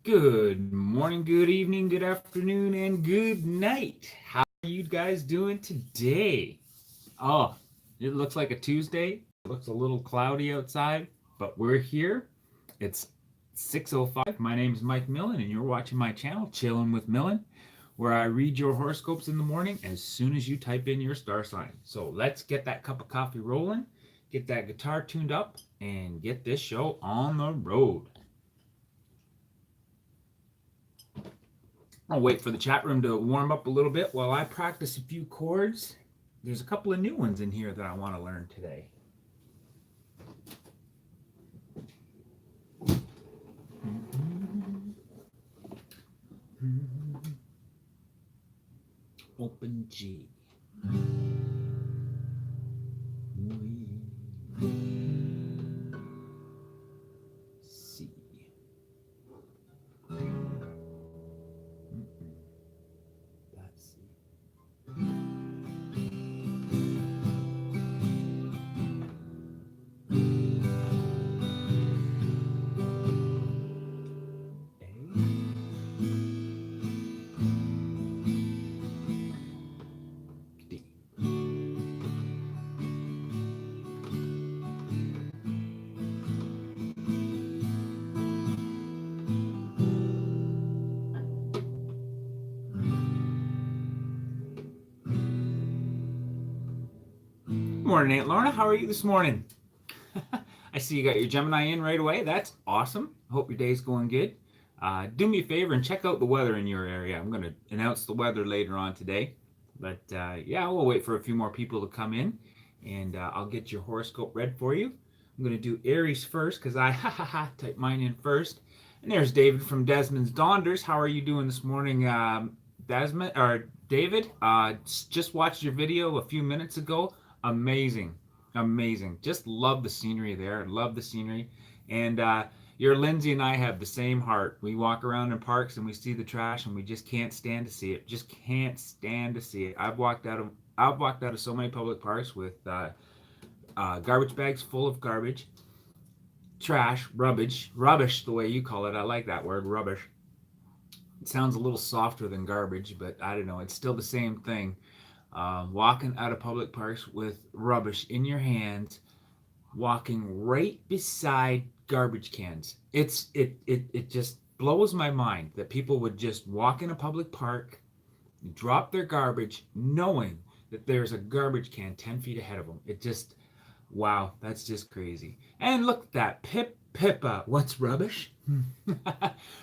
Good morning, good evening, good afternoon, and good night. How are you guys doing today? Oh, it looks like a Tuesday. It looks a little cloudy outside, but we're here. It's 6:05. My name is Mike Millen, and you're watching my channel, Chillin' with Millen, where I read your horoscopes in the morning as soon as you type in your star sign. So let's get that cup of coffee rolling, get that guitar tuned up, and get this show on the road. I'll wait for the chat room to warm up a little bit while I practice a few chords. There's a couple of new ones in here that I want to learn today. Open G. C. That's C. Morning, Aunt Lorna. How are you this morning? I see you got your Gemini in right away. That's awesome. Hope your day's going good. Do me a favor and check out the weather in your area. I'm going to announce the weather later on today. But yeah, we'll wait for a few more people to come in, and I'll get your horoscope read for you. I'm going to do Aries first because I typed mine in first. And there's David from Desmond's Donders. How are you doing this morning, Desmond or David? Just watched your video a few minutes ago. Amazing. Just love the scenery there. Love the scenery. And your Lindsay and I have the same heart. We walk around in parks and we see the trash and we just can't stand to see it. Just can't stand to see it. I've walked out of so many public parks with garbage bags full of garbage, trash, rubbish, the way you call it. I like that word, rubbish. It sounds a little softer than garbage, but I don't know. It's still the same thing. Walking out of public parks with rubbish in your hands, walking right beside garbage cans. It just blows my mind that people would just walk in a public park, drop their garbage, knowing that there's a garbage can 10 feet ahead of them. It just, wow, that's just crazy. And look at that, Pippa. What's rubbish?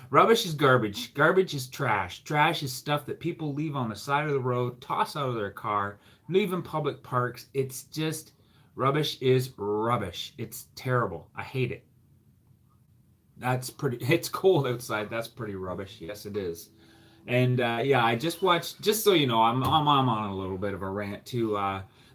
Rubbish is garbage. Garbage is trash. Trash is stuff that people leave on the side of the road, toss out of their car, leave in public parks. It's just, rubbish is rubbish. It's terrible. I hate it. That's pretty, it's cold outside. That's pretty rubbish. Yes, it is. And yeah, I just watched, just so you know, I'm on a little bit of a rant too.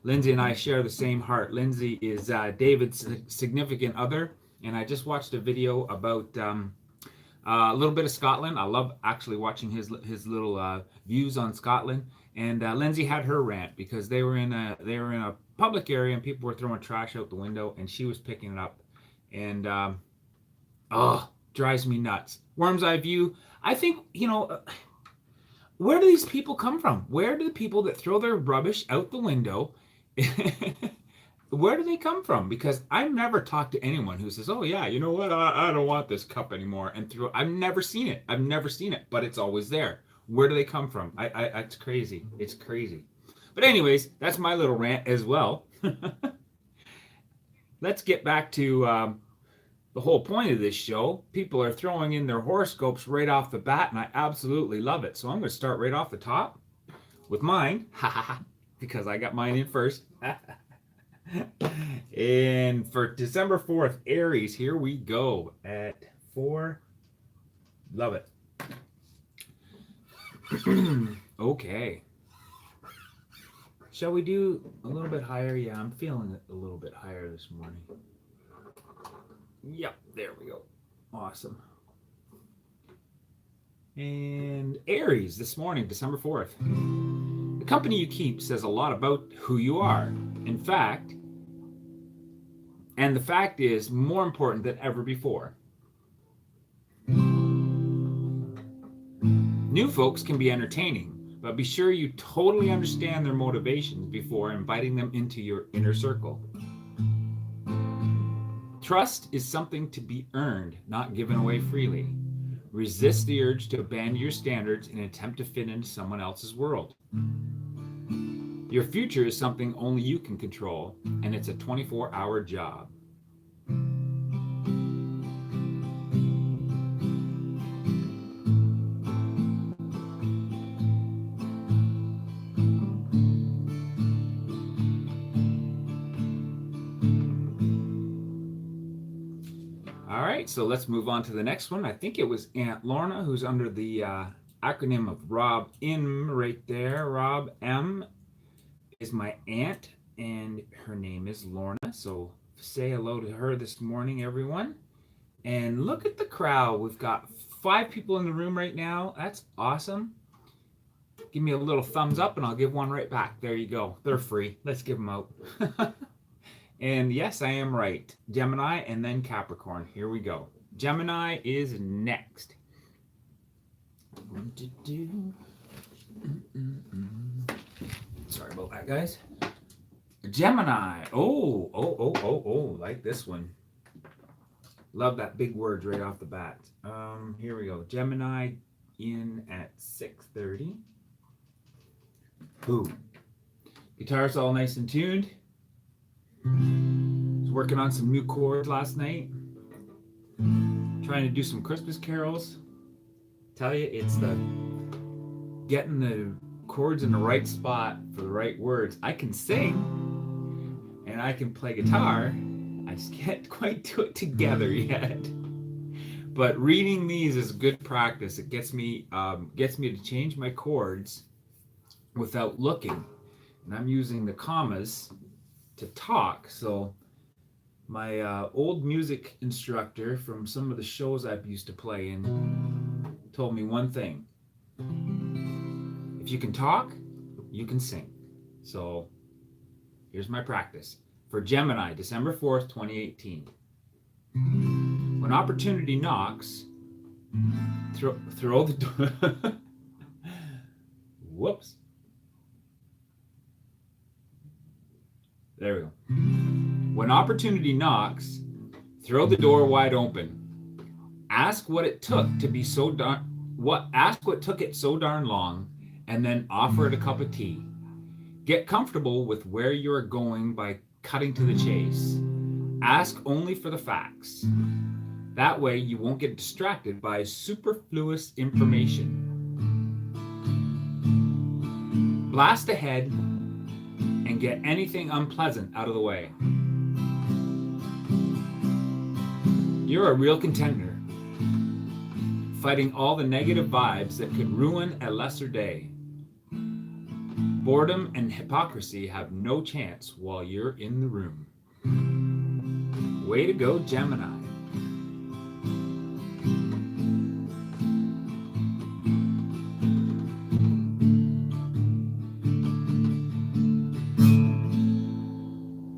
Lindsay and I share the same heart. Lindsay is David's significant other. And I just watched a video about a little bit of Scotland. I love actually watching his little views on Scotland. And Lindsay had her rant because they were in a public area and people were throwing trash out the window, and she was picking it up. And drives me nuts. Worm's eye view. I think, where do these people come from? Where do the people that throw their rubbish out the window? Where do they come from? Because I've never talked to anyone who says, "Oh yeah, you know what? I don't want this cup anymore," and throw. I've never seen it. But it's always there. Where do they come from? It's crazy. It's crazy. But anyways, that's my little rant as well. Let's get back to the whole point of this show. People are throwing in their horoscopes right off the bat, and I absolutely love it. So I'm going to start right off the top with mine, because I got mine in first. And for December 4th, Aries, here we go at 4. Love it. Okay. Shall we do a little bit higher? Yeah, I'm feeling it a little bit higher this morning. Yep, there we go. Awesome. And Aries this morning, December 4th. The company you keep says a lot about who you are. In fact, and the fact is more important than ever before. New folks can be entertaining, but be sure you totally understand their motivations before inviting them into your inner circle. Trust is something to be earned, not given away freely. Resist the urge to abandon your standards in an attempt to fit into someone else's world. Your future is something only you can control, and it's a 24-hour job. All right, so let's move on to the next one. I think it was Aunt Lorna who's under the acronym of Rob M right there. Rob M is my aunt, and her name is Lorna. So say hello to her this morning, everyone. And look at the crowd. We've got 5 people in the room right now. That's awesome. Give me a little thumbs up and I'll give one right back. There you go. They're free. Let's give them out. And yes, I am right. Gemini and then Capricorn. Here we go. Gemini is next. Sorry about that, guys. Gemini. Oh, like this one. Love that big word right off the bat. Here we go. Gemini in at 6:30. Boom. Guitar's all nice and tuned. Was working on some new chords last night. Trying to do some Christmas carols. Tell you, it's the getting the chords in the right spot for the right words. I can sing and I can play guitar. I just can't quite do it together yet. But reading these is good practice. It gets me to change my chords without looking. And I'm using the commas to talk. So my old music instructor from some of the shows I've used to play in told me one thing. If you can talk, you can sing. So here's my practice. For Gemini, December 4th, 2018. When opportunity knocks, throw the door. Whoops. There we go. When opportunity knocks, throw the door wide open. Ask what it took to be so ask what took it so darn long, and then offer it a cup of tea. Get comfortable with where you're going by cutting to the chase. Ask only for the facts. That way you won't get distracted by superfluous information. Blast ahead and get anything unpleasant out of the way. You're a real contender, fighting all the negative vibes that could ruin a lesser day. Boredom and hypocrisy have no chance while you're in the room. Way to go, Gemini.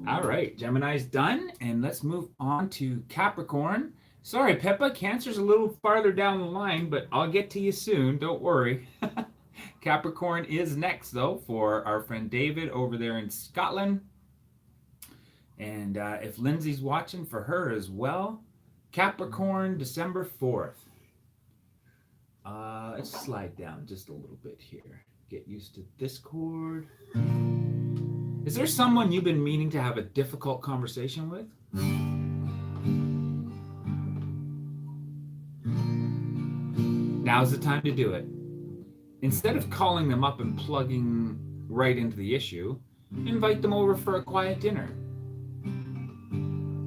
All right, Gemini's done, and let's move on to Capricorn. Sorry, Pippa, Cancer's a little farther down the line, but I'll get to you soon, don't worry. Capricorn is next, though, for our friend David over there in Scotland. And if Lindsay's watching, for her as well. Capricorn, December 4th. Let's slide down just a little bit here. Get used to this chord. Is there someone you've been meaning to have a difficult conversation with? Now's the time to do it. Instead of calling them up and plugging right into the issue, invite them over for a quiet dinner.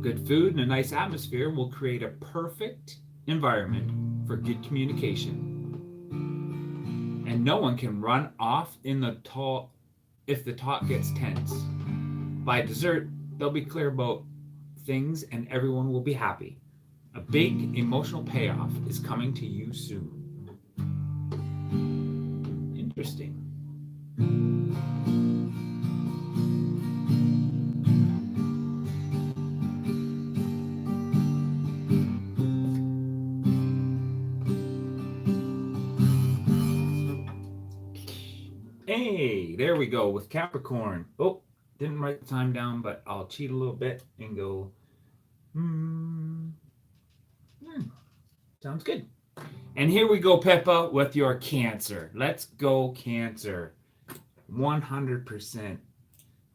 Good food and a nice atmosphere will create a perfect environment for good communication. And no one can run off in the talk if the talk gets tense. By dessert, they'll be clear about things and everyone will be happy. A big emotional payoff is coming to you soon. Interesting. Hey, there we go with Capricorn. Oh, didn't write the time down, but I'll cheat a little bit and go, sounds good. And here we go, Pippa, with your Cancer. Let's go, Cancer. 100%. Let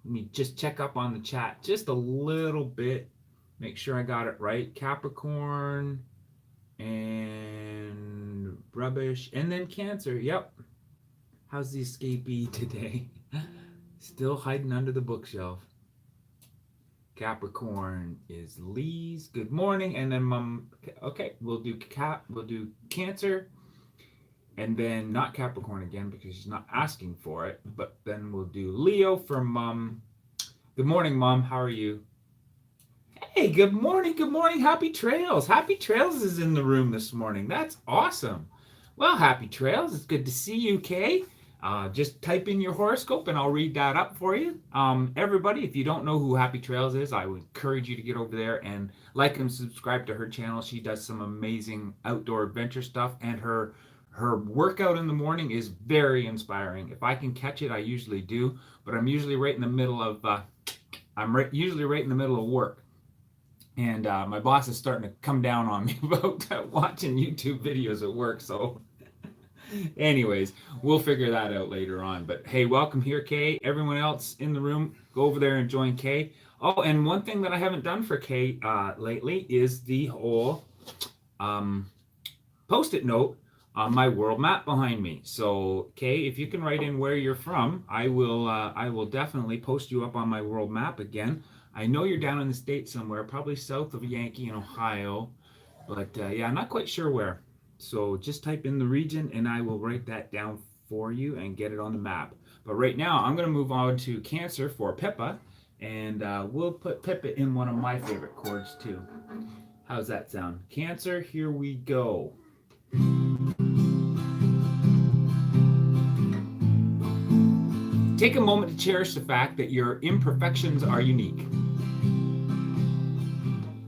me just check up on the chat just a little bit. Make sure I got it right. Capricorn and rubbish. And then Cancer. Yep. How's the escapee today? Still hiding under the bookshelf. Capricorn is Lee's. Good morning. And then Mom. Okay, we'll do Cancer. And then not Capricorn again because she's not asking for it. But then we'll do Leo for Mom. Good morning, Mom. How are you? Hey, good morning. Good morning. Happy Trails. Happy Trails is in the room this morning. That's awesome. Well, happy Trails. It's good to see you, Kay. Just type in your horoscope and I'll read that up for you. Everybody, if you don't know who Happy Trails is, I would encourage you to get over there and like and subscribe to her channel. She does some amazing outdoor adventure stuff, and her workout in the morning is very inspiring. If I can catch it, I usually do, but I'm usually right in the middle of usually right in the middle of work. And my boss is starting to come down on me about watching YouTube videos at work. So anyways, we'll figure that out later on. But hey, welcome here, Kay. Everyone else in the room, go over there and join Kay. Oh, and one thing that I haven't done for Kay lately is the whole post-it note on my world map behind me. So Kay, if you can write in where you're from, I will definitely post you up on my world map again. I know you're down in the States somewhere, probably south of Yankee in Ohio, but yeah, I'm not quite sure where. So just type in the region and I will write that down for you and get it on the map. But right now I'm going to move on to Cancer for Pippa, and we'll put Pippa in one of my favorite chords too. How's that sound? Cancer, here we go. Take a moment to cherish the fact that your imperfections are unique.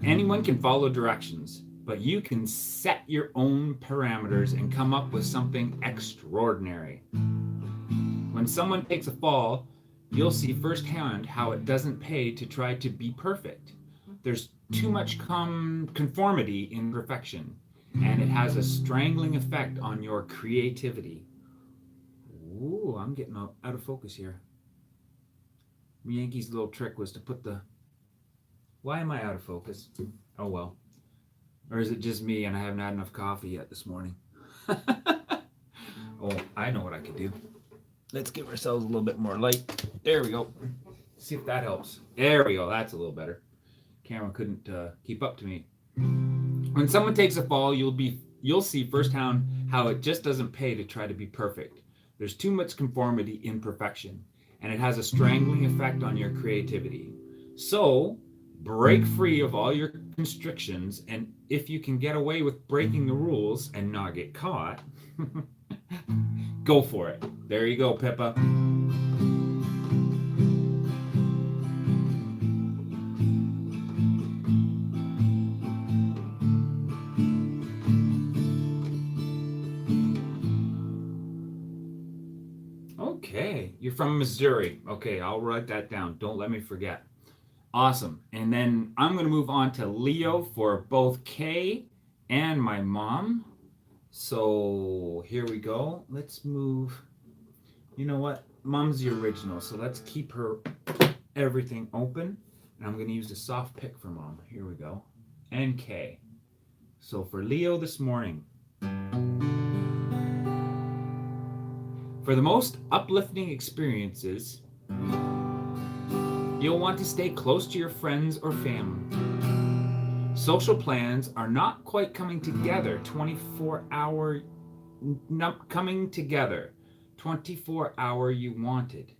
Anyone can follow directions, but you can set your own parameters and come up with something extraordinary. When someone takes a fall, you'll see firsthand how it doesn't pay to try to be perfect. There's too much conformity in perfection, and it has a strangling effect on your creativity. Ooh, I'm getting out of focus here. Yankee's little trick was to put the... Why am I out of focus? Oh well. Or is it just me and I haven't had enough coffee yet this morning? Oh, I know what I could do. Let's give ourselves a little bit more light. There we go. See if that helps. There we go. That's a little better. Camera couldn't keep up to me. When someone takes a fall, you'll see firsthand how it just doesn't pay to try to be perfect. There's too much conformity in perfection, and it has a strangling effect on your creativity. So, break free of all your constrictions, and if you can get away with breaking the rules and not get caught, go for it. There you go, Pippa. Okay, you're from Missouri. Okay, I'll write that down. Don't let me forget. Awesome. And then I'm going to move on to Leo for both Kay and my mom. So here we go. Let's move. You know what? Mom's the original, so let's keep her everything open. And I'm going to use the soft pick for Mom. Here we go. And Kay. So for Leo this morning. For the most uplifting experiences, you'll want to stay close to your friends or family. Social plans are not quite coming together 24-hour you wanted.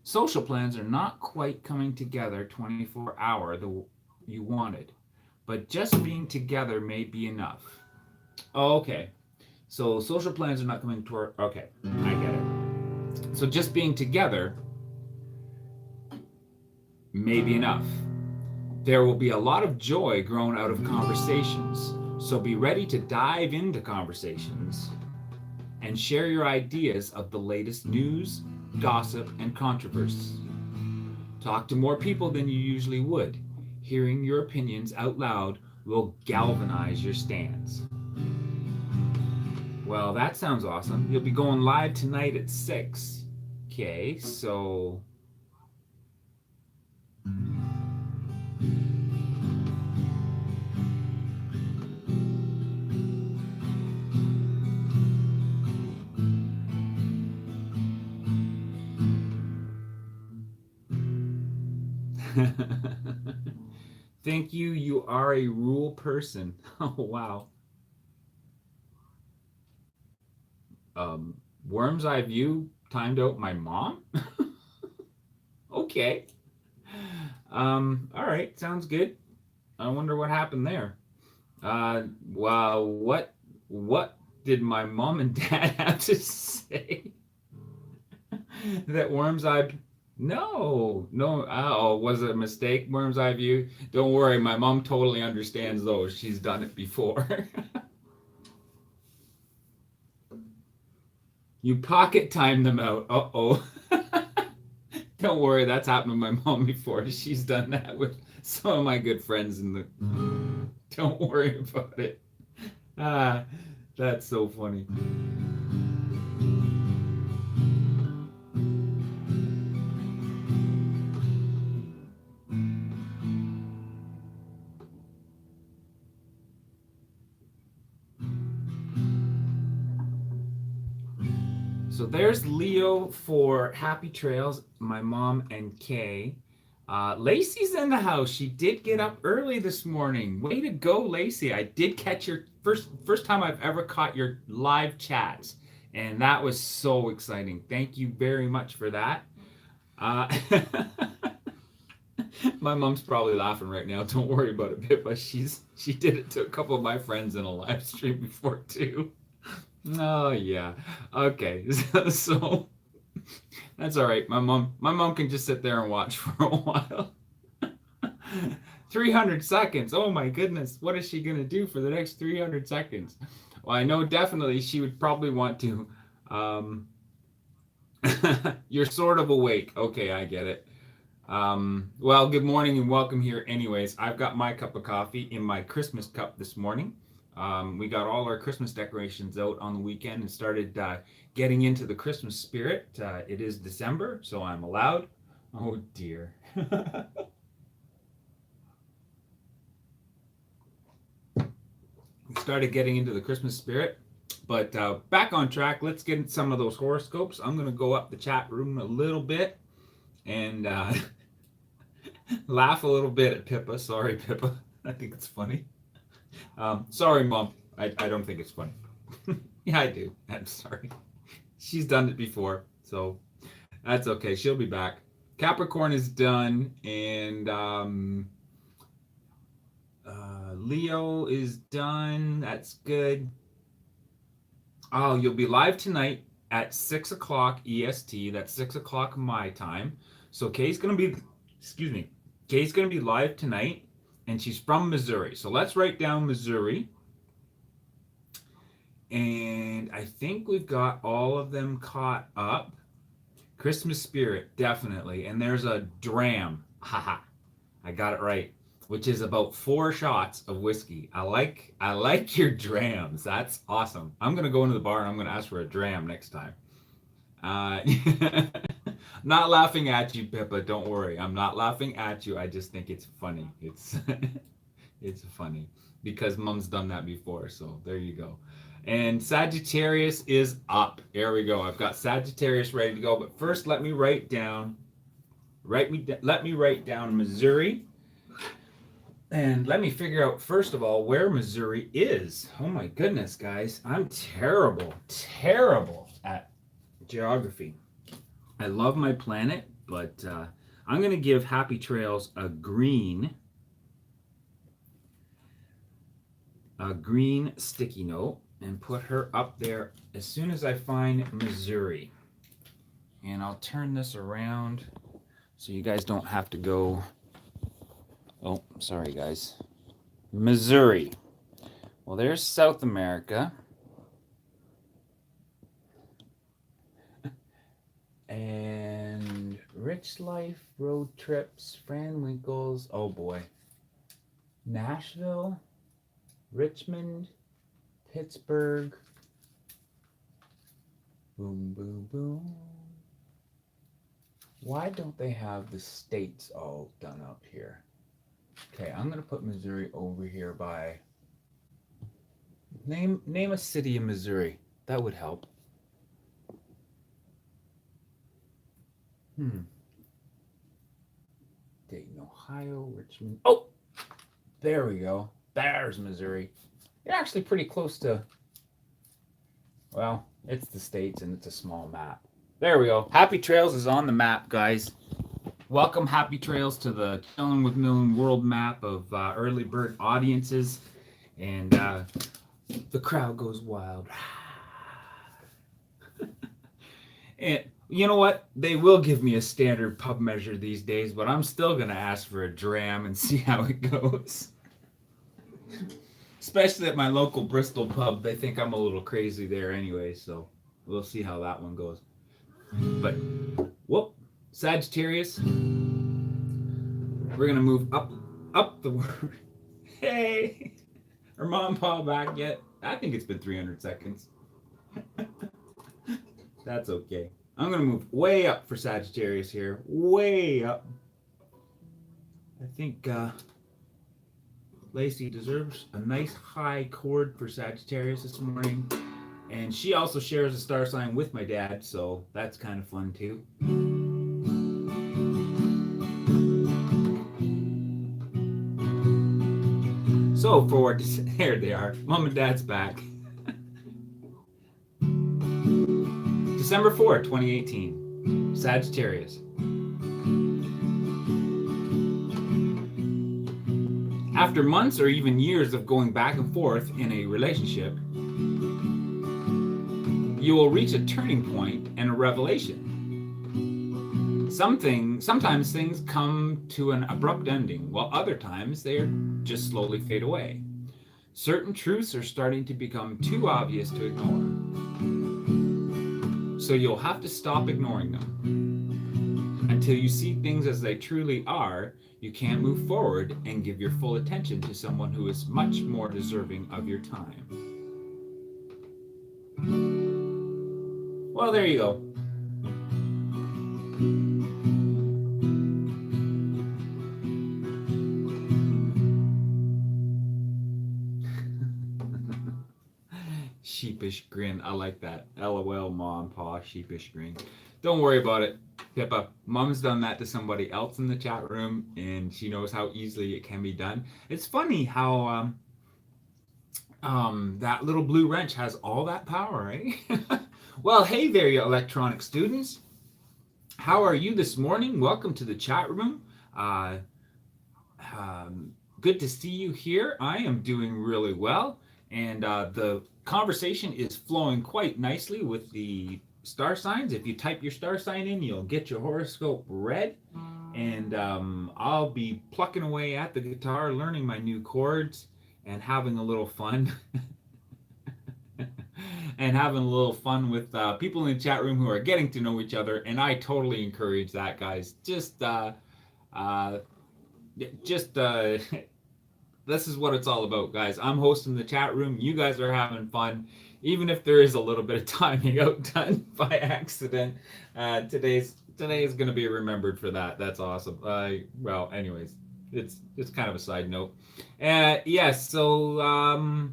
Social plans are not quite coming together 24-hour you wanted, but just being together may be enough. Oh, okay. So social plans are not coming toward... Okay, I get it. So just being together may be enough. There will be a lot of joy grown out of conversations, so be ready to dive into conversations and share your ideas of the latest news, gossip, and controversy. Talk to more people than you usually would. Hearing your opinions out loud will galvanize your stands. Well, that sounds awesome. You'll be going live tonight at 6. Okay, so thank you. You are a rule person. Oh, wow. Worm's Eye View timed out my mom? Okay. All right. Sounds good. I wonder what happened there. Wow. What did my mom and dad have to say? That Worm's Eye. No, no. Oh, was it a mistake? Worm's Eye View. Don't worry. My mom totally understands those. She's done it before. You pocket time them out. Uh-oh. Don't worry, that's happened to my mom before. She's done that with some of my good friends in the. Don't worry about it. Ah, that's so funny. So there's Leo for Happy Trails, my mom and Kay. Lacey's in the house. She did get up early this morning. Way to go, Lacey. I did catch your first time I've ever caught your live chats, and that was so exciting. Thank you very much for that. My mom's probably laughing right now. Don't worry about it, Pippa. She did it to a couple of my friends in a live stream before too. Oh yeah. Okay. So that's all right. My mom can just sit there and watch for a while. 300 seconds. Oh my goodness. What is she going to do for the next 300 seconds? Well, I know definitely she would probably want to you're sort of awake. Okay, I get it. Well, good morning and welcome here anyways. I've got my cup of coffee in my Christmas cup this morning. We got all our Christmas decorations out on the weekend and started getting into the Christmas spirit. It is December, so I'm allowed. Oh dear. We started getting into the Christmas spirit, but back on track. Let's get into some of those horoscopes. I'm going to go up the chat room a little bit and laugh a little bit at Pippa. Sorry, Pippa. I think it's funny. Sorry, Mom. I don't think it's funny. Yeah, I do. I'm sorry. She's done it before, so that's okay. She'll be back. Capricorn is done, and Leo is done. That's good. Oh, you'll be live tonight at 6 o'clock EST. That's 6 o'clock my time. So Kay's going to be, excuse me, Kay's going to be live tonight, and she's from Missouri. So let's write down Missouri. And I think we've got all of them caught up. Christmas spirit, definitely. And there's a dram. Haha. I got it right. Which is about 4 shots of whiskey. I like your drams. That's awesome. I'm gonna go into the bar and I'm gonna ask for a dram next time. Not laughing at you, Pippa. Don't worry. I'm not laughing at you. I just think it's funny. It's it's funny because Mom's done that before. So there you go. And Sagittarius is up. There we go. I've got Sagittarius ready to go. But first, let me write down. Let me write down Missouri. And let me figure out, first of all, where Missouri is. Oh my goodness, guys. I'm terrible at geography. I love my planet, but I'm going to give Happy Trails a green sticky note and put her up there as soon as I find Missouri. And I'll turn this around so you guys don't have to go. Oh, sorry, guys. Missouri. Well, there's South America. And Rich Life, Road Trips, Fran Winkles, oh boy. Nashville, Richmond, Pittsburgh, boom, boom, boom. Why don't they have the states all done up here? Okay, I'm gonna put Missouri over here by name a city in Missouri. That would help. Dayton, Ohio, Richmond. Oh, there we go. There's Missouri. You're actually pretty close to, well, it's the states and it's a small map. There we go. Happy Trails is on the map, guys. Welcome, Happy Trails, to the Chillin' with Millen world map of early bird audiences. And the crowd goes wild. And you know what? They will give me a standard pub measure these days, but I'm still going to ask for a dram and see how it goes. Especially at my local Bristol pub. They think I'm a little crazy there anyway, so we'll see how that one goes. But, whoop, Sagittarius. We're going to move up the word. Hey! Are Mom and Pa back yet? I think it's been 300 seconds. That's okay. I'm going to move way up for Sagittarius here. Way up. I think Lacey deserves a nice high chord for Sagittarius this morning. And she also shares a star sign with my dad, so that's kind of fun too. So forward, there they are. Mom and Dad's back. December 4, 2018, Sagittarius. After months or even years of going back and forth in a relationship, you will reach a turning point and a revelation. Sometimes things come to an abrupt ending, while other times they just slowly fade away. Certain truths are starting to become too obvious to ignore. So you'll have to stop ignoring them. Until you see things as they truly are, you can't move forward and give your full attention to someone who is much more deserving of your time. Well, there you go. Sheepish grin. I like that. LOL, Mom, Pa, sheepish grin. Don't worry about it, Pippa. Mom's done that to somebody else in the chat room, and she knows how easily it can be done. It's funny how that little blue wrench has all that power, right? Well, hey there, you electronic students. How are you this morning? Welcome to the chat room. Good to see you here. I am doing really well, and the conversation is flowing quite nicely with the star signs. If you type your star sign in, you'll get your horoscope read, and I'll be plucking away at the guitar, learning my new chords, and having a little fun. And having a little fun with people in the chat room who are getting to know each other, and I totally encourage that, guys. Just this is what it's all about, guys. I'm hosting the chat room. You guys are having fun, even if there is a little bit of timing outdone by accident. Today is going to be remembered for that. That's awesome. Well, anyways, it's kind of a side note. Yes. So.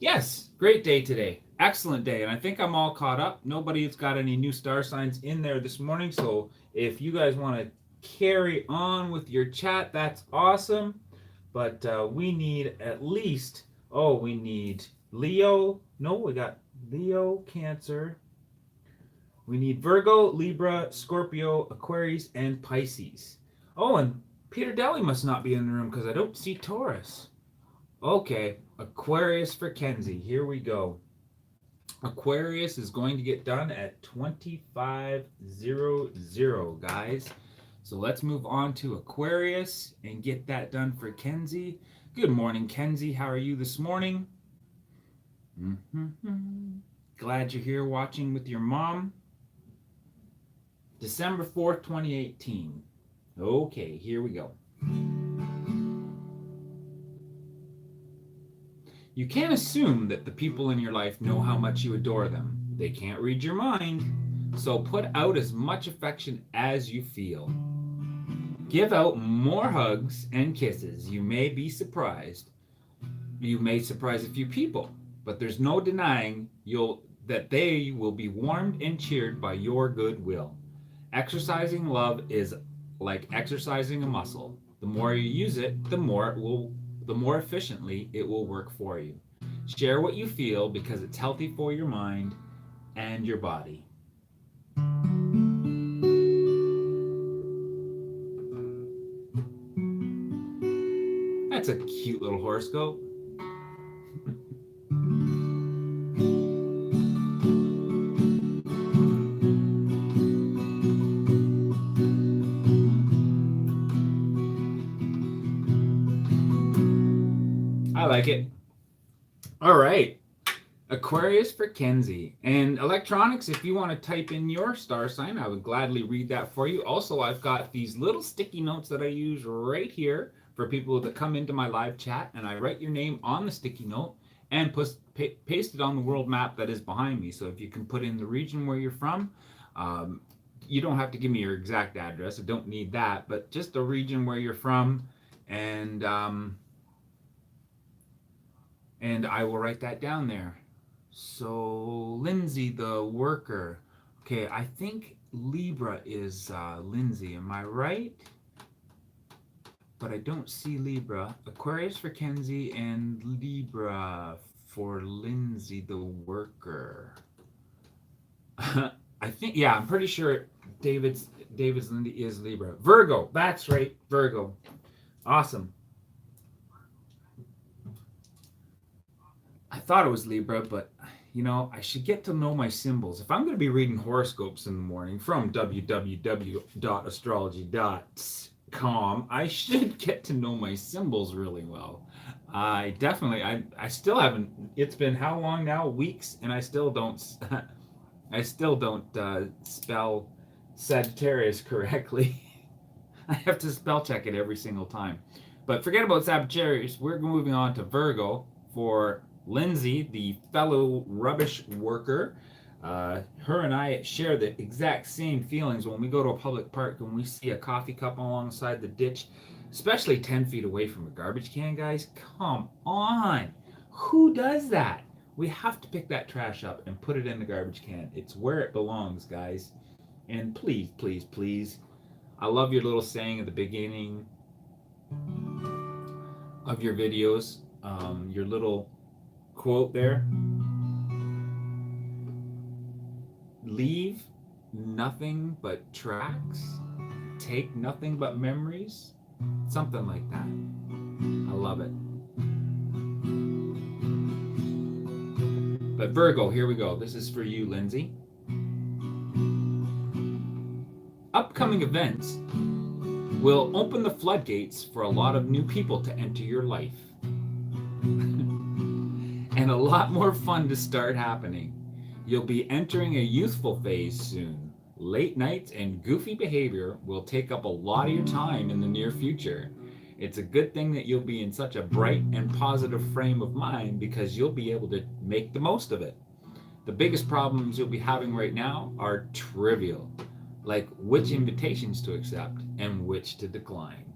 Yes, great day today. Excellent day. And I think I'm all caught up. Nobody's got any new star signs in there this morning. So if you guys want to carry on with your chat, that's awesome. But we need at least, we need Leo. No, we got Leo, Cancer. We need Virgo, Libra, Scorpio, Aquarius, and Pisces. Oh, and Peter Daly must not be in the room because I don't see Taurus. Okay, Aquarius for Kenzie. Here we go. Aquarius is going to get done at 2500, guys. So let's move on to Aquarius and get that done for Kenzie. Good morning, Kenzie. How are you this morning? Glad you're here watching with your mom. December 4th, 2018. Okay, here we go. You can't assume that the people in your life know how much you adore them. They can't read your mind. So put out as much affection as you feel. Give out more hugs and kisses. You may be surprised. You may surprise a few people, but there's no denying that they will be warmed and cheered by your goodwill. Exercising love is like exercising a muscle. The more you use it, the more efficiently it will work for you. Share what you feel because it's healthy for your mind and your body. That's a cute little horoscope. I like it. All right. Aquarius for Kenzie. And electronics, if you want to type in your star sign, I would gladly read that for you. Also, I've got these little sticky notes that I use right here for people that come into my live chat, and I write your name on the sticky note and paste it on the world map that is behind me. So if you can put in the region where you're from, you don't have to give me your exact address. I don't need that, but just the region where you're from, and I will write that down there. So Lindsay, the worker. Okay, I think Libra is Lindsay. Am I right? But I don't see Libra. Aquarius for Kenzie and Libra for Lindsay, the worker. I think, yeah, I'm pretty sure David's Lindsay is Libra. Virgo, that's right, Virgo. Awesome. I thought it was Libra, but I should get to know my symbols. If I'm going to be reading horoscopes in the morning from www.astrology.com, I should get to know my symbols really well. I still haven't. It's been how long now? Weeks, and I still don't spell Sagittarius correctly. I have to spell check it every single time. But forget about Sagittarius. We're moving on to Virgo for Lindsay, the fellow rubbish worker. Her and I share the exact same feelings when we go to a public park and we see a coffee cup alongside the ditch, especially 10 feet away from a garbage can, guys. Come on. Who does that? We have to pick that trash up and put it in the garbage can. It's where it belongs, guys. And please, please, please, I love your little saying at the beginning of your videos, your little quote there. Leave nothing but tracks, take nothing but memories, something like that. I love it. But Virgo, here we go. This is for you, Lindsay. Upcoming events will open the floodgates for a lot of new people to enter your life. And a lot more fun to start happening. You'll be entering a youthful phase soon. Late nights and goofy behavior will take up a lot of your time in the near future. It's a good thing that you'll be in such a bright and positive frame of mind because you'll be able to make the most of it. The biggest problems you'll be having right now are trivial, like which invitations to accept and which to decline.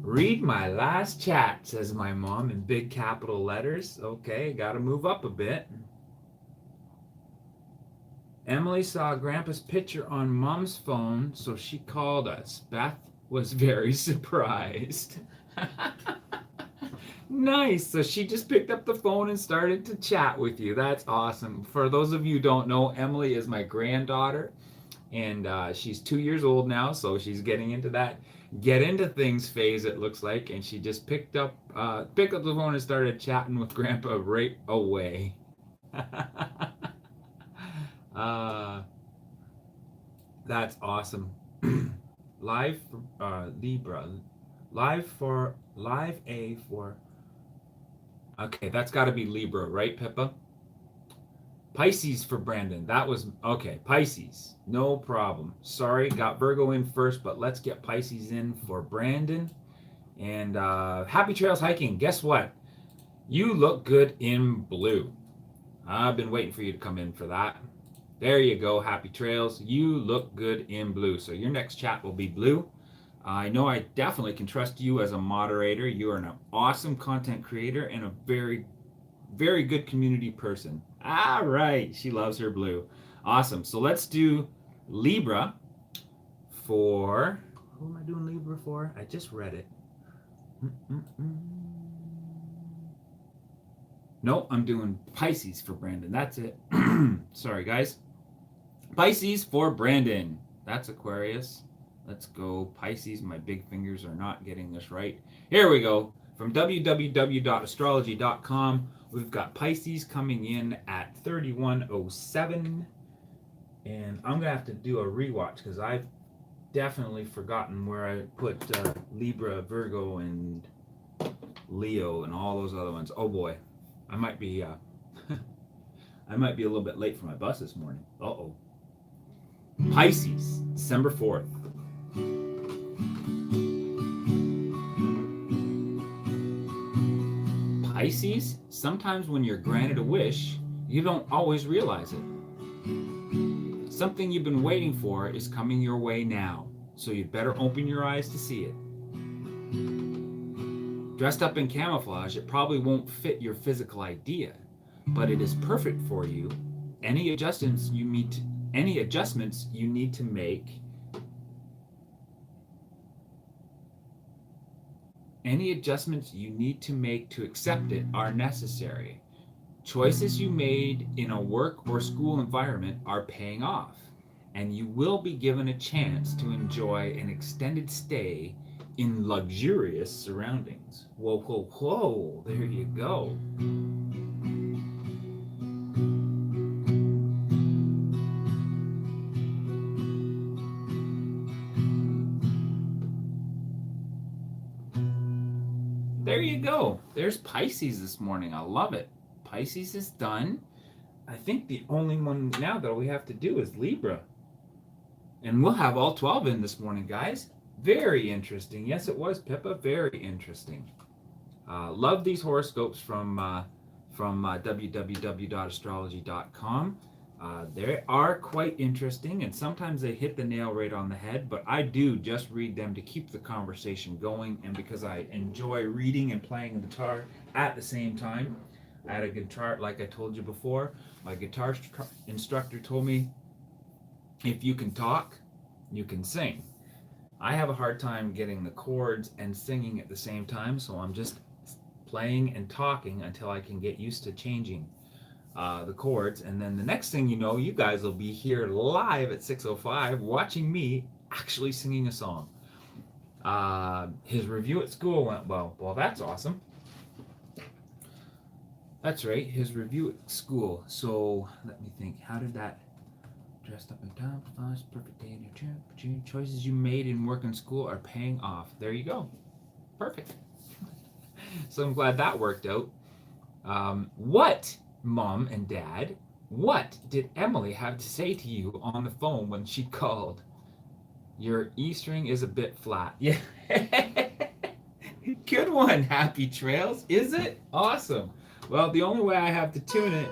Read my last chat, says my mom in big capital letters. Okay, gotta move up a bit. Emily saw Grandpa's picture on Mom's phone, so she called us. Beth was very surprised. Nice. So she just picked up the phone and started to chat with you. That's awesome. For those of you who don't know, Emily is my granddaughter, and she's 2 years old now, so she's getting into that get into things phase, it looks like, and she just picked up the phone and started chatting with Grandpa right away. That's awesome. Live Libra, live A for Okay, that's got to be Libra, right, Pippa? Pisces for Brandon. That was okay. Pisces, no problem. Sorry, got Virgo in first, but let's get Pisces in for Brandon. And happy trails hiking. Guess what? You look good in blue. I've been waiting for you to come in for that. There you go. Happy trails. You look good in blue. So your next chat will be blue. I know I definitely can trust you as a moderator. You are an awesome content creator and a very, very good community person. All right. She loves her blue. Awesome. So let's do Libra for. Who am I doing Libra for? I just read it. No, I'm doing Pisces for Brandon. That's it. Sorry, guys. Pisces for Brandon. That's Aquarius. Let's go. Pisces. My big fingers are not getting this right. Here we go. From www.astrology.com, we've got Pisces coming in at 3107. And I'm going to have to do a rewatch because I've definitely forgotten where I put Libra, Virgo, and Leo and all those other ones. Oh boy. I might be I might be a little bit late for my bus this morning. Uh-oh. Pisces, December 4th. Pisces, sometimes when you're granted a wish, you don't always realize it. Something you've been waiting for is coming your way now, so you'd better open your eyes to see it. Dressed up in camouflage, it probably won't fit your physical idea, but it is perfect for you. Any adjustments you need to make to accept it are necessary. Choices you made in a work or school environment are paying off, and you will be given a chance to enjoy an extended stay in luxurious surroundings. Whoa, whoa, whoa, there you go. There you go. There's Pisces this morning. I love it. Pisces is done. I think the only one now that we have to do is Libra. And we'll have all 12 in this morning, guys. Very interesting. Yes, it was, Pippa. Very interesting. Love these horoscopes from www.astrology.com. They are quite interesting, and sometimes they hit the nail right on the head, but I do just read them to keep the conversation going, and because I enjoy reading and playing the guitar at the same time. I had a guitar, like I told you before, my guitar instructor told me, if you can talk, you can sing. I have a hard time getting the chords and singing at the same time, so I'm just playing and talking until I can get used to changing the chords. And then the next thing you know, you guys will be here live at 6:05 watching me actually singing a song. His review at school went well. Well, that's awesome. That's right, his review at school. So let me think, how did that... Dressed up in camouflage, perfect day in your trip. Choices you made in work and school are paying off. There you go. Perfect. So I'm glad that worked out. What, Mom and Dad, what did Emily have to say to you on the phone when she called? Your E string is a bit flat. Yeah. Good one, Happy Trails. Is it? Awesome. Well, the only way I have to tune it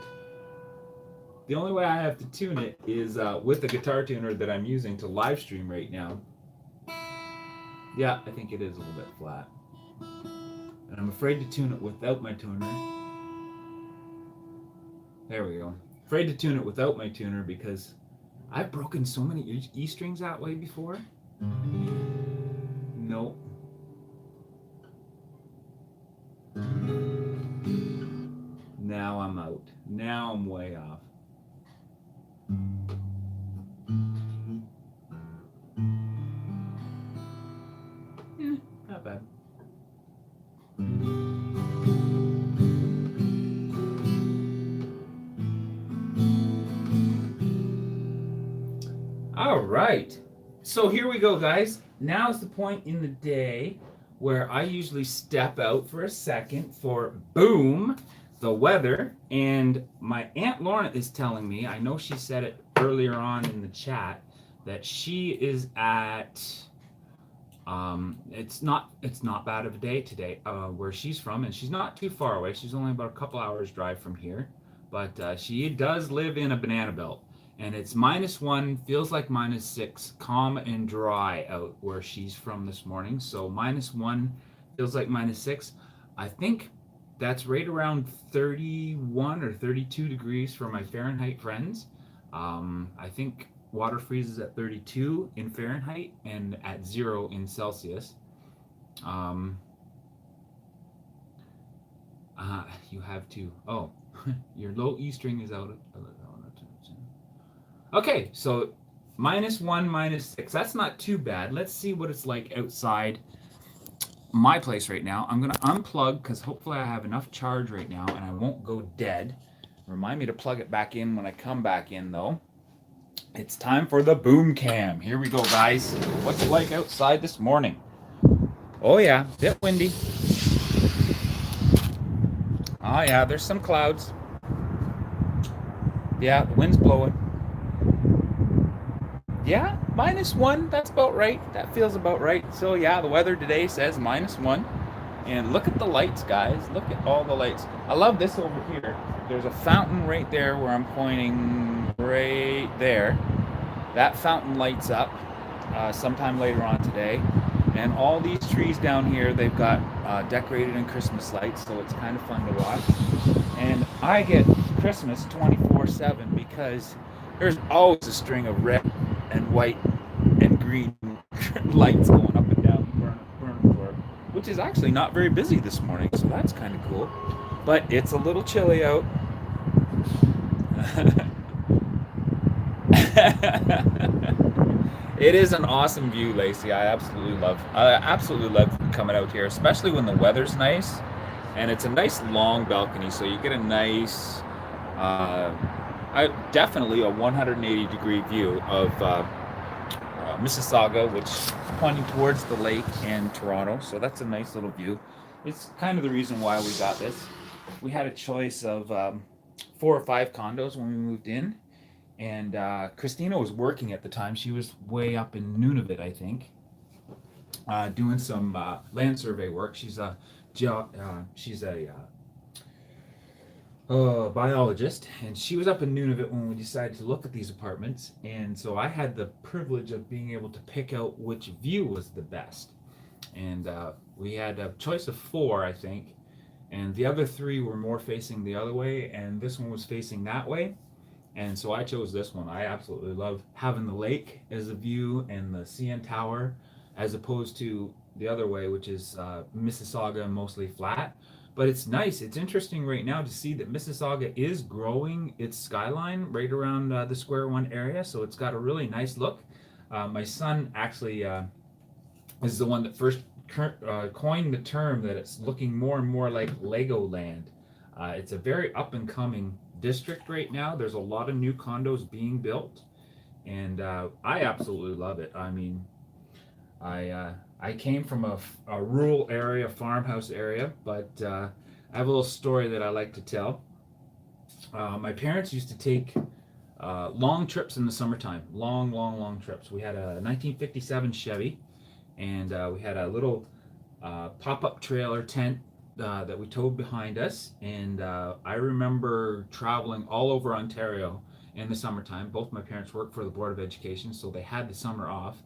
is with the guitar tuner that I'm using to live stream right now. Yeah, I think it is a little bit flat. And I'm afraid to tune it without my tuner. There we go. Afraid to tune it without my tuner because I've broken so many E strings that way before. Nope. Now I'm out. Now I'm way off. Not bad. All right. So here we go, guys. Now's the point in the day where I usually step out for a second for boom, the weather. And my Aunt Lorna is telling me, I know she said it earlier on in the chat, that she is at it's not bad of a day today where she's from, and she's not too far away. She's only about a couple hours drive from here, but she does live in a banana belt, and it's -1, feels like -6, calm and dry out where she's from this morning. So -1 feels like -6. I think that's right around 31 or 32 degrees for my Fahrenheit friends. I think water freezes at 32 in Fahrenheit and at 0 in Celsius. You have to. Oh, your low E string is out. Okay, so -1, -6. That's not too bad. Let's see what it's like outside my place right now. I'm going to unplug because hopefully I have enough charge right now and I won't go dead. Remind me to plug it back in when I come back in, though. It's time for the boom cam. Here we go, guys. What's it like outside this morning? Oh yeah, bit windy. Oh yeah, there's some clouds. Yeah, the wind's blowing. Yeah, -1, that's about right. That feels about right. So yeah, the weather today says -1. And look at the lights, guys. Look at all the lights. I love this over here. There's a fountain right there where I'm pointing right there. That fountain lights up sometime later on today. And all these trees down here, they've got decorated in Christmas lights, so it's kind of fun to watch. And I get Christmas 24/7 because there's always a string of red and white and green lights going up and down Burnham Court, which is actually not very busy this morning, so that's kind of cool. But it's a little chilly out. It is an awesome view, Lacey. I absolutely love coming out here, especially when the weather's nice, and it's a nice long balcony, so you get a nice, definitely a 180-degree view of Mississauga, which is pointing towards the lake and Toronto. So that's a nice little view. It's kind of the reason why we got this. We had a choice of 4 or 5 condos when we moved in. And Christina was working at the time. She was way up in Nunavut, I think, doing some land survey work. She's a biologist, and she was up in Nunavut when we decided to look at these apartments. And so I had the privilege of being able to pick out which view was the best. And we had a choice of 4, I think, and the other 3 were more facing the other way, and this one was facing that way. And so I chose this one. I absolutely love having the lake as a view and the CN Tower, as opposed to the other way, which is Mississauga, mostly flat. But it's nice. It's interesting right now to see that Mississauga is growing its skyline right around the Square One area. So it's got a really nice look. My son actually is the one that first coined the term that it's looking more and more like Legoland. It's a very up and coming district right now. There's a lot of new condos being built, and I absolutely love it. I mean, I came from a rural area, farmhouse area, but I have a little story that I like to tell. My parents used to take long trips in the summertime, long trips. We had a 1957 Chevy, and we had a little pop-up trailer tent that we towed behind us, and I remember traveling all over Ontario in the summertime. Both my parents worked for the Board of Education, so they had the summer off.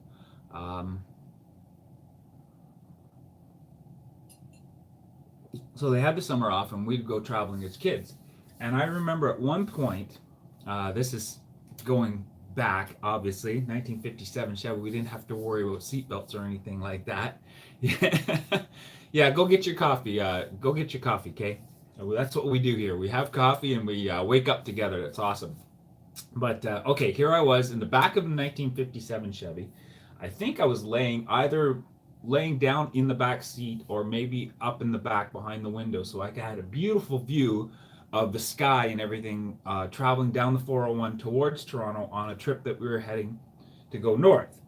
And we'd go traveling as kids. And I remember at one point, this is going back, obviously, 1957 Chevy, we didn't have to worry about seatbelts or anything like that. Yeah, go get your coffee. Go get your coffee, Kay. That's what we do here. We have coffee and we wake up together. That's awesome. But okay, here I was in the back of the 1957 Chevy. I think I was either laying down in the back seat or maybe up in the back behind the window, so I had a beautiful view of the sky and everything, traveling down the 401 towards Toronto on a trip that we were heading to go north.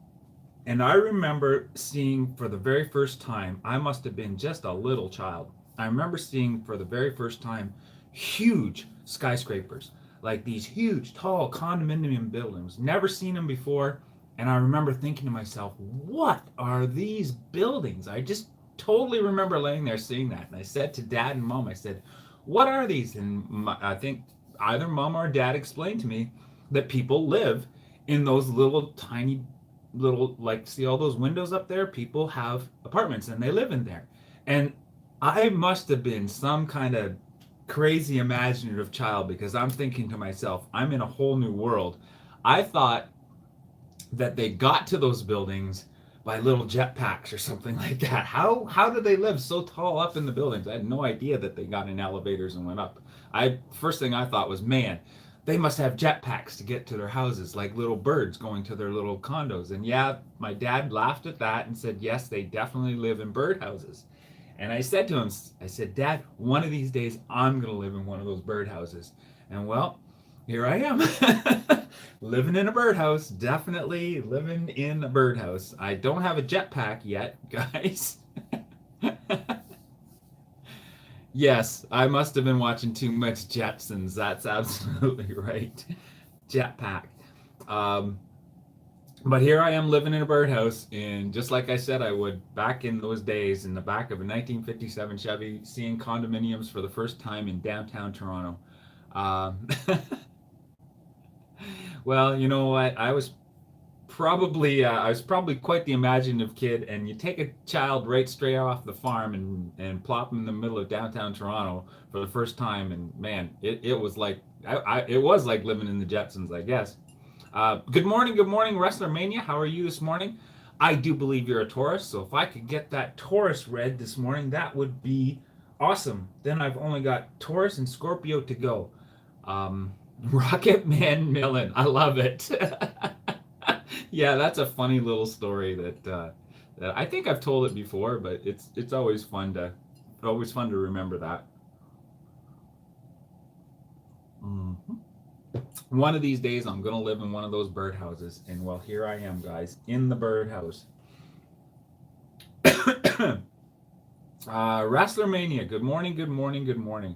And I remember seeing for the very first time, I must have been just a little child. I remember seeing for the very first time huge skyscrapers, like these huge, tall condominium buildings. Never seen them before. And I remember thinking to myself, what are these buildings? I just totally remember laying there seeing that. And I said to dad and mom, I said, what are these? And I think either mom or dad explained to me that people live in those little tiny little, like, see all those windows up there, people have apartments and they live in there. And I must have been some kind of crazy imaginative child, because I'm thinking to myself, I'm in a whole new world. I thought that they got to those buildings by little jetpacks or something like that. How do they live so tall up in the buildings? I had no idea that they got in elevators and went up. First thing I thought was, man, they must have jetpacks to get to their houses, like little birds going to their little condos. And yeah, my dad laughed at that and said, yes, they definitely live in birdhouses. And I said to him, I said, Dad, one of these days I'm going to live in one of those birdhouses. And well, here I am, living in a birdhouse, definitely living in a birdhouse. I don't have a jetpack yet, guys. Yes, I must have been watching too much Jetsons. That's absolutely right. Jetpack. Um, but here I am living in a birdhouse, and just like I said I would back in those days, in the back of a 1957 Chevy, seeing condominiums for the first time in downtown Toronto. Um, well, you know what? I was probably quite the imaginative kid, and you take a child right straight off the farm and plop them in the middle of downtown Toronto for the first time, and man, it was like it was like living in the Jetsons, I guess. Good morning, Wrestler Mania. How are you this morning? I do believe you're a Taurus, so if I could get that Taurus read this morning, that would be awesome. Then I've only got Taurus and Scorpio to go. Rocket Man Millen, I love it. Yeah, that's a funny little story that I think I've told it before, but it's always fun to remember that. Mhm. One of these days, I'm gonna live in one of those birdhouses, and well, here I am, guys, in the birdhouse. Wrestler Mania, good morning, good morning, good morning.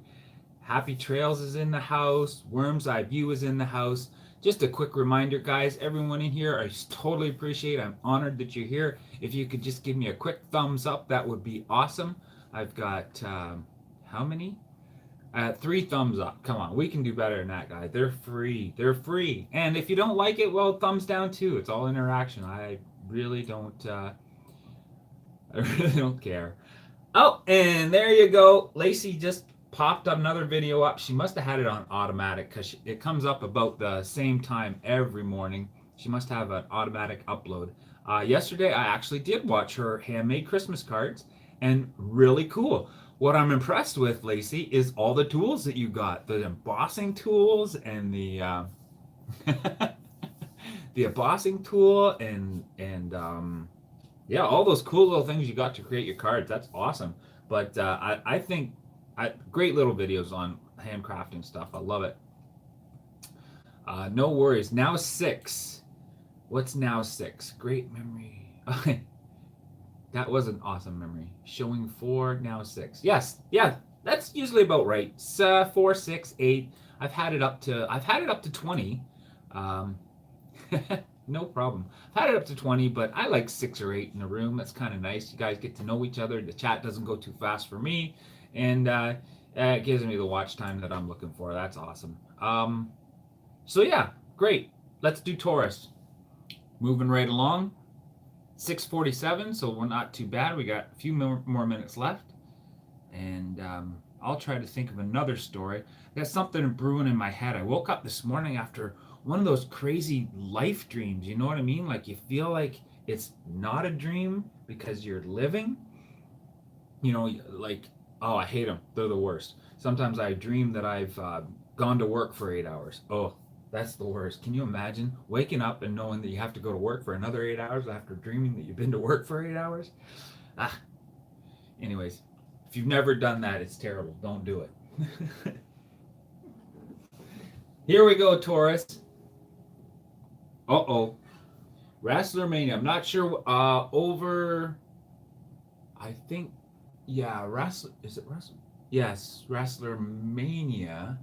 Happy Trails is in the house. Worm's Eye View is in the house. Just a quick reminder, guys, everyone in here, I just totally appreciate it. I'm honored that you're here. If you could just give me a quick thumbs up, that would be awesome. I've got, how many? 3 thumbs up. Come on, we can do better than that, guys. They're free. They're free. And if you don't like it, well, thumbs down too. It's all interaction. I really don't, I really don't care. Oh, and there you go. Lacey just popped another video up. She must have had it on automatic, because it comes up about the same time every morning. She must have an automatic upload. Yesterday, I actually did watch her handmade Christmas cards, and really cool. What I'm impressed with, Lacey, is all the tools that you got. The embossing tools and the the embossing tool and yeah, all those cool little things you got to create your cards. That's awesome. But I think great little videos on handcrafting stuff. I love it. No worries. Now 6. What's now 6? Great memory. Okay. That was an awesome memory. Showing 4, now 6. Yes, yeah, that's usually about right. 4, 6, 8. I've had it up to 20. No problem. I've had it up to 20, but I like 6 or 8 in a room. That's kind of nice. You guys get to know each other. The chat doesn't go too fast for me, and it gives me the watch time that I'm looking for. That's awesome. So yeah, great. Let's do Taurus. Moving right along. 6:47, so we're not too bad. We got a few more minutes left, and I'll try to think of another story. I got something brewing in my head. I woke up this morning after one of those crazy life dreams. You know what I mean? Like, you feel like it's not a dream because you're living. You know, like, oh, I hate them. They're the worst. Sometimes I dream that I've gone to work for 8 hours. Oh, that's the worst. Can you imagine waking up and knowing that you have to go to work for another 8 hours after dreaming that you've been to work for 8 hours? Anyways, if you've never done that, it's terrible. Don't do it. Here we go, Taurus. Uh-oh. Wrestler Mania. I'm not sure. Over. I think. Yeah, wrestler. Is it wrestler? Yes, Wrestler Mania.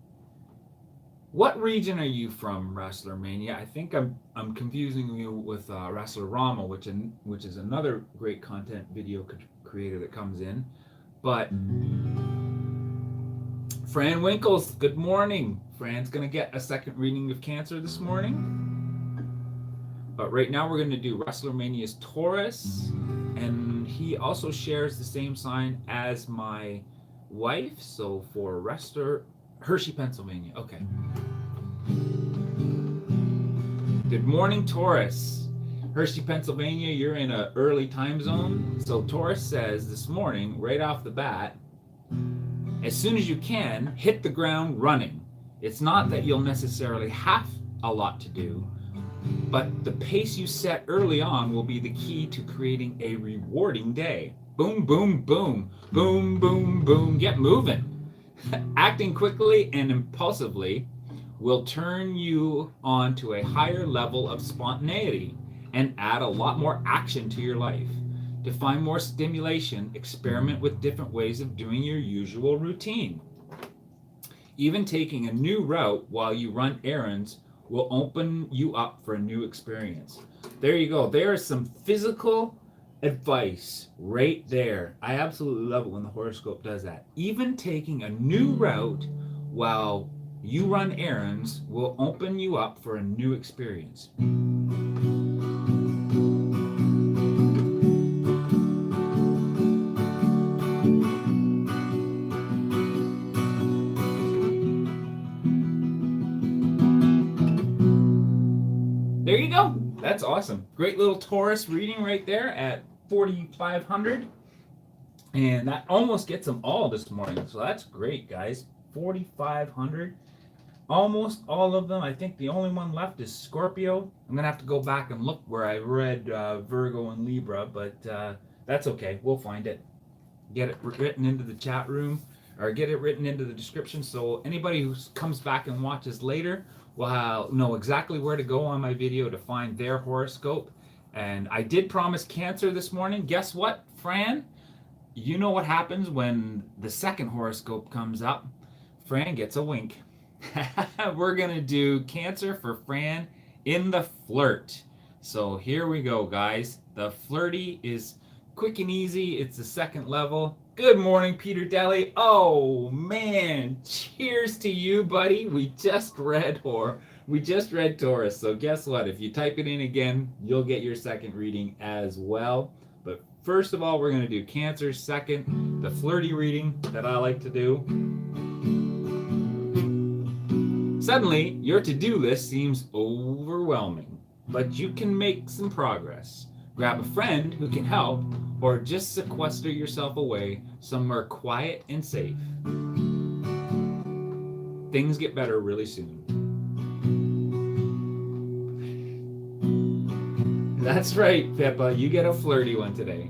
What region are you from, Wrestler Mania? I think I'm confusing you with Wrestler Rama, which is another great content video creator that comes in. But Fran Winkles, good morning. Fran's gonna get a second reading of Cancer this morning. But right now we're gonna do Wrestler Mania's Taurus, and he also shares the same sign as my wife. So for Wrestler Hershey, Pennsylvania. Okay. Good morning, Taurus. Hershey, Pennsylvania, you're in an early time zone. So Taurus says this morning, right off the bat, as soon as you can, hit the ground running. It's not that you'll necessarily have a lot to do, but the pace you set early on will be the key to creating a rewarding day. Boom, boom, boom, boom, boom, boom. Get moving. Acting quickly and impulsively will turn you on to a higher level of spontaneity and add a lot more action to your life. To find more stimulation, experiment with different ways of doing your usual routine. Even taking a new route while you run errands will open you up for a new experience. There you go. There is some physical advice right there. I absolutely love it when the horoscope does that. Even taking a new route while you run errands will open you up for a new experience. There you go. That's awesome. Great little Taurus reading right there at 4,500. And that almost gets them all this morning. So that's great, guys. 4,500. Almost all of them. I think the only one left is Scorpio. I'm going to have to go back and look where I read Virgo and Libra, but that's okay. We'll find it. Get it written into the chat room, or get it written into the description, so anybody who comes back and watches later will know exactly where to go on my video to find their horoscope. And I did promise Cancer this morning. Guess what, Fran? You know what happens when the second horoscope comes up. Fran gets a wink. We're going to do Cancer for Fran in the flirt. So here we go, guys. The flirty is quick and easy. It's the second level. Good morning, Peter Daly. Oh, man. Cheers to you, buddy. We just read Taurus. So guess what? If you type it in again, you'll get your second reading as well. But first of all, we're going to do Cancer. Second, the flirty reading that I like to do. Suddenly, your to-do list seems overwhelming, but you can make some progress. Grab a friend who can help, or just sequester yourself away somewhere quiet and safe. Things get better really soon. That's right, Pippa. You get a flirty one today.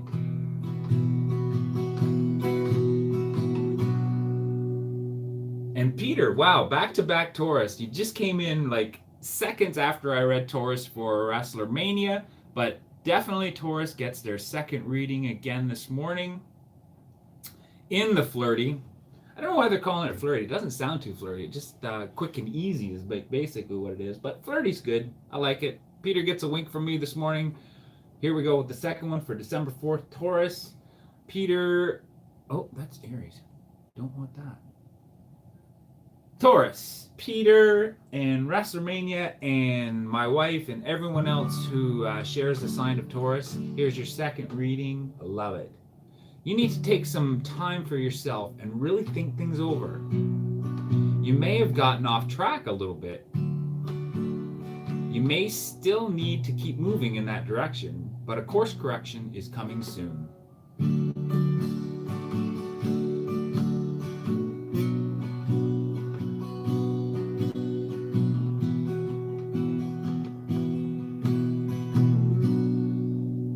And Peter, wow, back-to-back Taurus. You just came in like seconds after I read Taurus for Wrestler Mania, but definitely Taurus gets their second reading again this morning. In the flirty. I don't know why they're calling it flirty. It doesn't sound too flirty. Just quick and easy is basically what it is. But flirty's good. I like it. Peter gets a wink from me this morning. Here we go with the second one for December 4th, Taurus. Peter, oh, that's Aries. Don't want that. Taurus, Peter, and WrestleMania, and my wife, and everyone else who shares the sign of Taurus. Here's your second reading. I love it. You need to take some time for yourself and really think things over. You may have gotten off track a little bit. You may still need to keep moving in that direction, but a course correction is coming soon.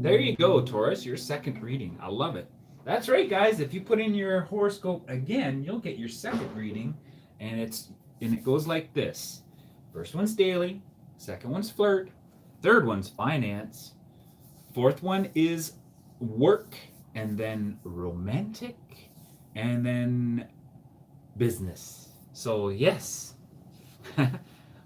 There you go, Taurus, your second reading. I love it. That's right, guys. If you put in your horoscope again, you'll get your second reading, and it goes like this. First one's daily, second one's flirt, Third one's finance. Fourth one is work, and then romantic, and then business. So yes,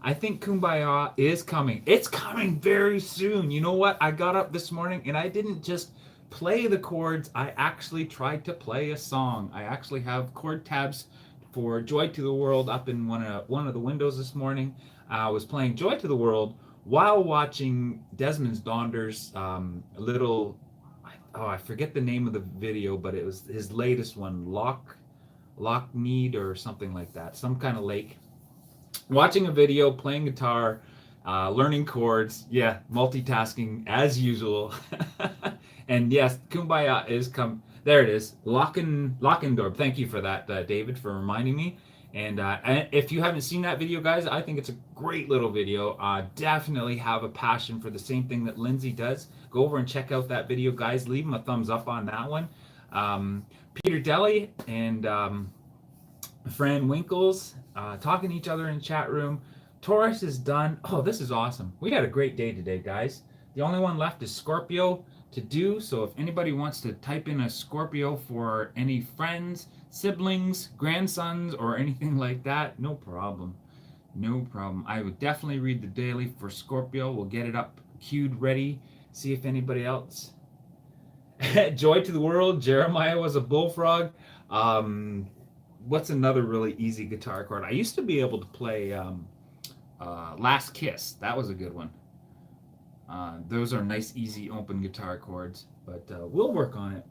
I think Kumbaya is coming. It's coming very soon. You know what? I got up this morning and I didn't just play the chords. I actually tried to play a song. I actually have chord tabs for Joy to the World up in one of the windows this morning. I was playing Joy to the World while watching Desmond Donder's little, I forget the name of the video, but it was his latest one, Lockmead or something like that, some kind of lake. Watching a video, playing guitar, learning chords, yeah, multitasking as usual. And yes, Kumbaya is come. There it is, Lockendorp. Thank you for that, David, for reminding me. And if you haven't seen that video, guys, I think it's a great little video. Definitely have a passion for the same thing that Lindsay does. Go over and check out that video, guys. Leave them a thumbs up on that one. Peter Deli and Fran Winkles talking to each other in the chat room. Taurus is done. Oh, this is awesome. We had a great day today, guys. The only one left is Scorpio to do. So if anybody wants to type in a Scorpio for any friends, siblings, grandsons, or anything like that, no problem. No problem. I would definitely read the daily for Scorpio. We'll get it up, queued, ready. See if anybody else. Joy to the World. Jeremiah was a bullfrog. What's another really easy guitar chord? I used to be able to play Last Kiss. That was a good one. Those are nice, easy, open guitar chords. But we'll work on it.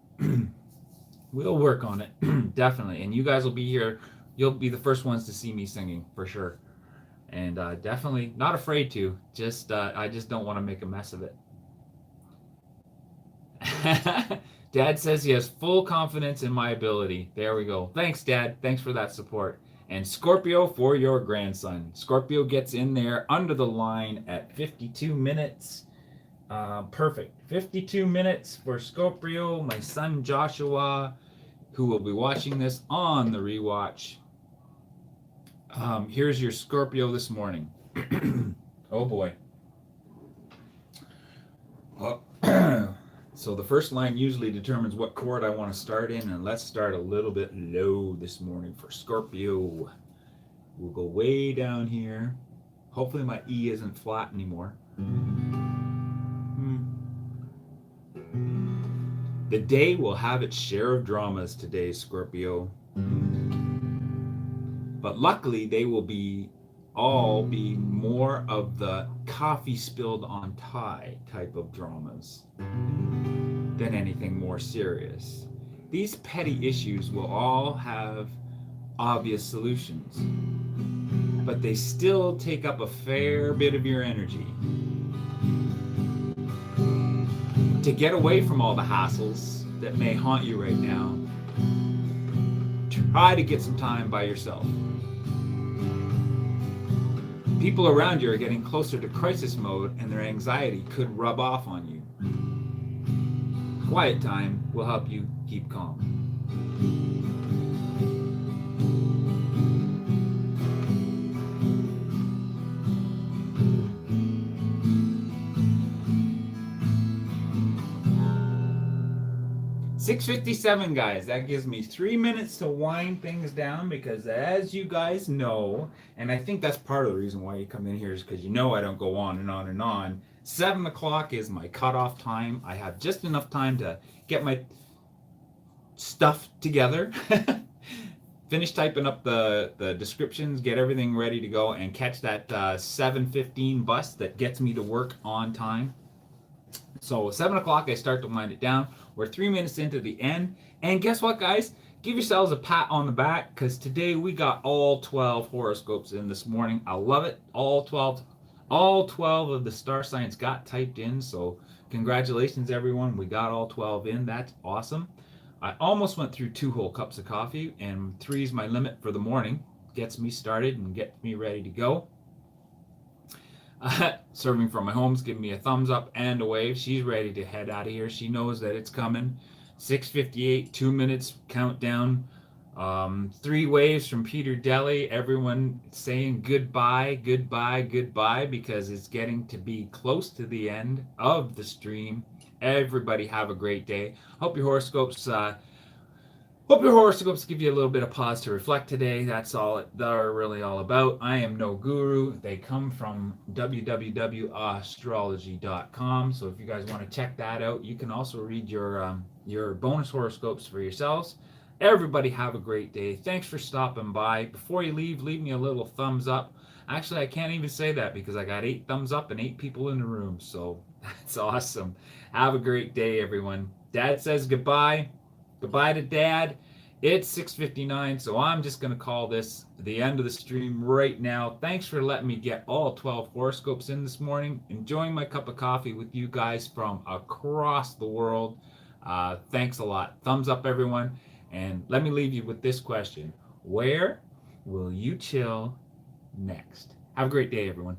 We'll work on it, definitely. And you guys will be here. You'll be the first ones to see me singing, for sure. And definitely not afraid to. Just I just don't want to make a mess of it. Dad says he has full confidence in my ability. There we go. Thanks, Dad. Thanks for that support. And Scorpio for your grandson. Scorpio gets in there under the line at 52 minutes. Perfect. 52 minutes for Scorpio. My son Joshua, who will be watching this on the rewatch. Here's your Scorpio this morning. Oh boy. So the first line usually determines what chord I want to start in, and let's start a little bit low this morning for Scorpio. We'll go way down here. Hopefully my E isn't flat anymore. The day will have its share of dramas today, Scorpio. But luckily they will all be more of the coffee spilled on tie type of dramas than anything more serious. These petty issues will all have obvious solutions, but they still take up a fair bit of your energy. To get away from all the hassles that may haunt you right now, try to get some time by yourself. People around you are getting closer to crisis mode, and their anxiety could rub off on you. Quiet time will help you keep calm. 6:57, guys. That gives me 3 minutes to wind things down because, as you guys know, and I think that's part of the reason why you come in here is because you know I don't go on and on and on. 7 o'clock is my cutoff time. I have just enough time to get my stuff together, finish typing up the descriptions, get everything ready to go, and catch that 7:15 bus that gets me to work on time. So 7 o'clock, I start to wind it down. We're 3 minutes into the end. And guess what, guys? Give yourselves a pat on the back because today we got all 12 horoscopes in this morning. I love it. All 12 of the star signs got typed in. So congratulations, everyone. We got all 12 in. That's awesome. I almost went through 2 whole cups of coffee, and 3 is my limit for the morning. Gets me started and gets me ready to go. Serving from my home's giving me a thumbs up and a wave. She's ready to head out of here. She knows that it's coming. 6:58, 2 minutes countdown. Three waves from Peter Deli. Everyone saying goodbye, goodbye, goodbye, because it's getting to be close to the end of the stream. Everybody have a great day. Hope your horoscopes give you a little bit of pause to reflect today. That's all they're really all about. I am no guru. They come from www.astrology.com. So if you guys want to check that out, you can also read your bonus horoscopes for yourselves. Everybody have a great day. Thanks for stopping by. Before you leave me a little thumbs up. Actually, I can't even say that because I got 8 thumbs up and 8 people in the room. So that's awesome. Have a great day, everyone. Dad says goodbye. Goodbye to Dad. It's 6:59, so I'm just going to call this the end of the stream right now. Thanks for letting me get all 12 horoscopes in this morning. Enjoying my cup of coffee with you guys from across the world. Thanks a lot. Thumbs up, everyone. And let me leave you with this question. Where will you chill next? Have a great day, everyone.